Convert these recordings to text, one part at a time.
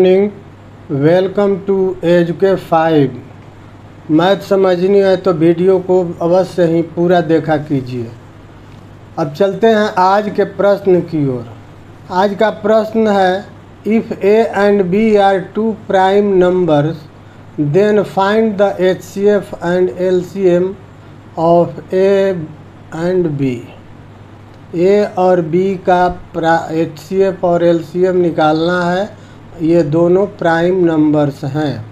Welcome to एजुके 5। Math समझनी है तो वीडियो को अवश्य ही पूरा देखा कीजिए। अब चलते हैं आज के प्रश्न की ओर। आज का प्रश्न है, if A and B are two prime numbers then find the HCF and LCM of A and B. A और बी का एचसीएफ और एलसीएम निकालना है। ये दोनों प्राइम नंबर्स हैं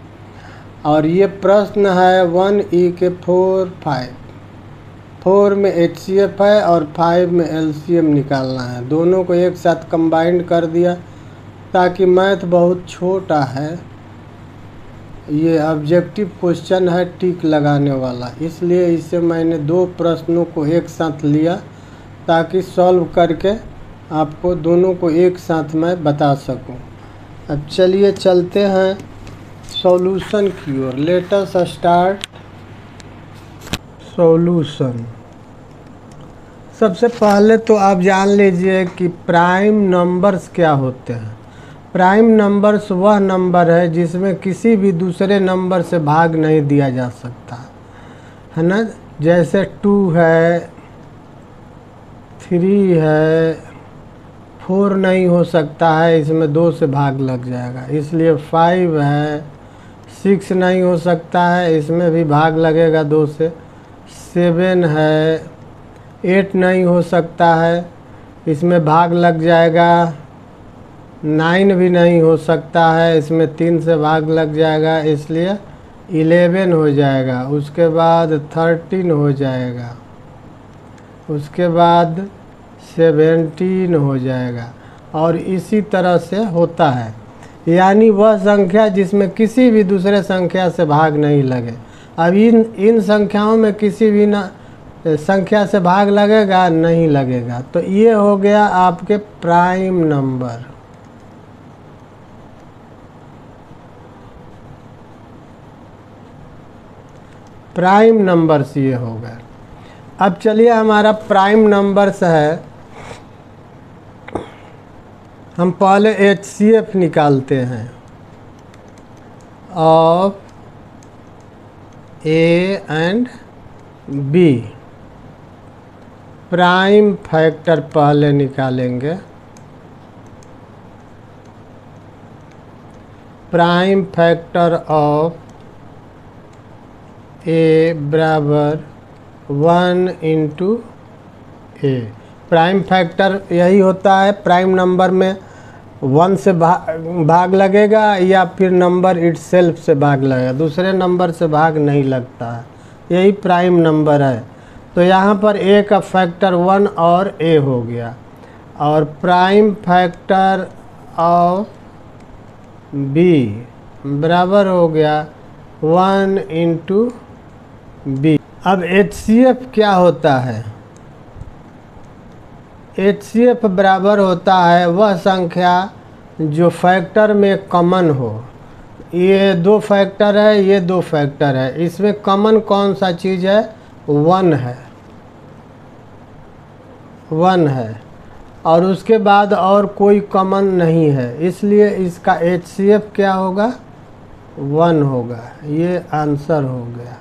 और ये प्रश्न है 1E के 4, 5। 4 में एचसीएफ है और 5 में एलसीएम निकालना है। दोनों को एक साथ कंबाइंड कर दिया ताकि मैथ बहुत छोटा है। ये ऑब्जेक्टिव क्वेश्चन है टिक लगाने वाला, इसलिए इसे मैंने दो प्रश्नों को एक साथ लिया ताकि सॉल्व करके आपको दोनों को एक साथ मैं बता सकूं। अब चलिए चलते हैं सॉल्यूशन की ओर। Let us start solution. सबसे पहले तो आप जान लीजिए कि प्राइम नंबर्स क्या होते हैं। प्राइम नंबर्स वह नंबर है जिसमें किसी भी दूसरे नंबर से भाग नहीं दिया जा सकता है ना। जैसे 2 है, 3 है, 4 नहीं हो सकता है, इसमें 2 से भाग लग जाएगा, इसलिए 5 है। 6 नहीं हो सकता है, इसमें भी भाग लगेगा 2 से। 7 है। 8 नहीं हो सकता है, इसमें भाग लग जाएगा। 9 भी नहीं हो सकता है, इसमें 3 से भाग लग जाएगा, इसलिए 11 हो जाएगा। उसके बाद 13 हो जाएगा, उसके बाद 17 हो जाएगा और इसी तरह से होता है। यानी वह संख्या जिसमें किसी भी दूसरे संख्या से भाग नहीं लगे। अब इन संख्याओं में किसी भी संख्या से भाग लगेगा नहीं लगेगा, तो ये हो गया आपके प्राइम नंबर। प्राइम नंबर्स ये हो गए। अब चलिए हमारा प्राइम नंबर्स है, हम पहले एचसीएफ निकालते हैं of A and B. Prime factor पहले निकालेंगे। प्राइम फैक्टर ऑफ ए बराबर 1 इंटू ए। प्राइम फैक्टर यही होता है, प्राइम नंबर में 1 से भाग लगेगा या फिर नंबर इटसेल्फ से भाग लगेगा, दूसरे नंबर से भाग नहीं लगता है, यही प्राइम नंबर है। तो यहाँ पर ए का फैक्टर 1 और ए हो गया और प्राइम फैक्टर ऑफ बी बराबर हो गया 1 इंटू बी। अब एचसीएफ क्या होता है? एचसीएफ बराबर होता है वह संख्या जो फैक्टर में कॉमन हो। ये 2 फैक्टर है, ये 2 फैक्टर है, इसमें कॉमन कौन सा चीज़ है? 1 है, 1 है और उसके बाद और कोई कॉमन नहीं है, इसलिए इसका एचसीएफ क्या होगा? 1 होगा। ये आंसर हो गया।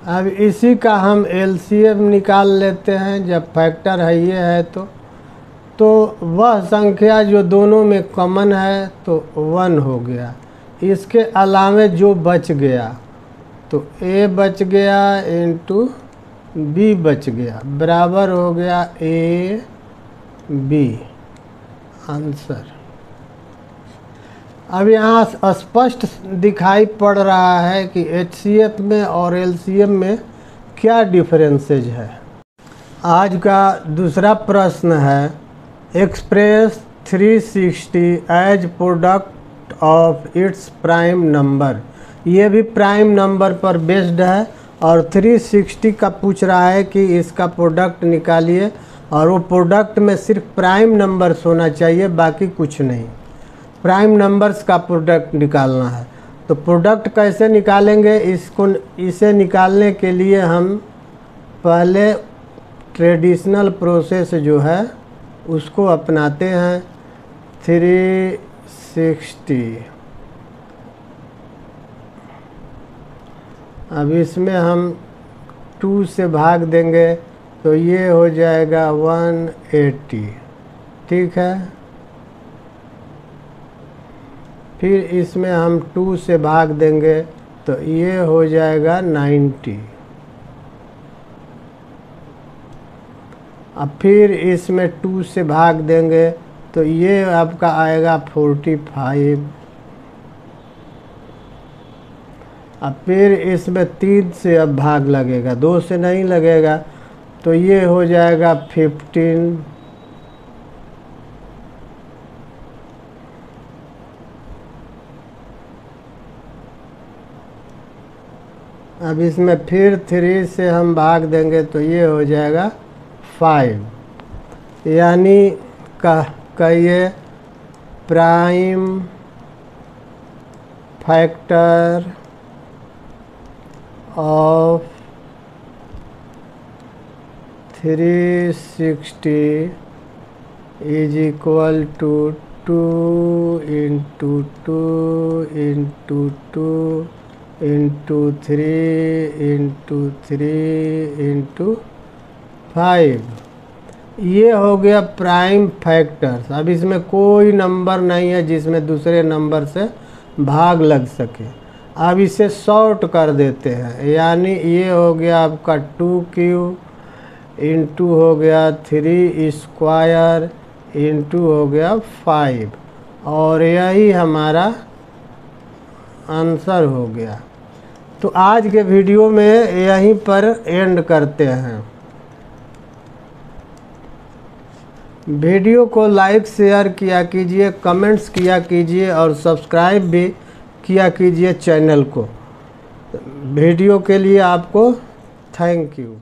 अब इसी का हम एलसीएम निकाल लेते हैं। जब फैक्टर है ये है तो वह संख्या जो दोनों में कॉमन है तो 1 हो गया। इसके अलावे जो बच गया तो ए बच गया इंटू बी बच गया, बराबर हो गया ए बी। आंसर अब यहाँ स्पष्ट दिखाई पड़ रहा है कि एचसीएफ में और एलसीएम में क्या डिफरेंसेज है। आज का दूसरा प्रश्न है, express 360 as product of its prime number. ये भी प्राइम नंबर पर बेस्ड है और 360 का पूछ रहा है कि इसका प्रोडक्ट निकालिए और वो प्रोडक्ट में सिर्फ प्राइम नंबर्स होना चाहिए, बाकी कुछ नहीं। प्राइम नंबर्स का प्रोडक्ट निकालना है तो प्रोडक्ट कैसे निकालेंगे? इसे निकालने के लिए हम पहले ट्रेडिशनल प्रोसेस जो है उसको अपनाते हैं। 360। अब इसमें हम 2 से भाग देंगे तो ये हो जाएगा 180, ठीक है। फिर इसमें हम 2 से भाग देंगे तो ये हो जाएगा 90। अब फिर इसमें 2 से भाग देंगे तो ये आपका आएगा 45। अब फिर इसमें 3 से अब भाग लगेगा, 2 से नहीं लगेगा, तो ये हो जाएगा 15। अब इसमें फिर 3 से हम भाग देंगे तो ये हो जाएगा 5। यानी कहिए prime factor of 360 is equal to 2 into 2 into 2 into 3 into 3 into 5। ये हो गया प्राइम फैक्टर्स। अब इसमें कोई नंबर नहीं है जिसमें दूसरे नंबर से भाग लग सके। अब इसे सॉर्ट कर देते हैं, यानी ये हो गया आपका 2 इंटू हो गया 3 स्क्वायर इंटू हो गया 5, और यही हमारा आंसर हो गया। तो आज के वीडियो में यहीं पर एंड करते हैं। वीडियो को लाइक शेयर किया कीजिए, कमेंट्स किया कीजिए और सब्सक्राइब भी किया कीजिए चैनल को। वीडियो के लिए आपको थैंक यू।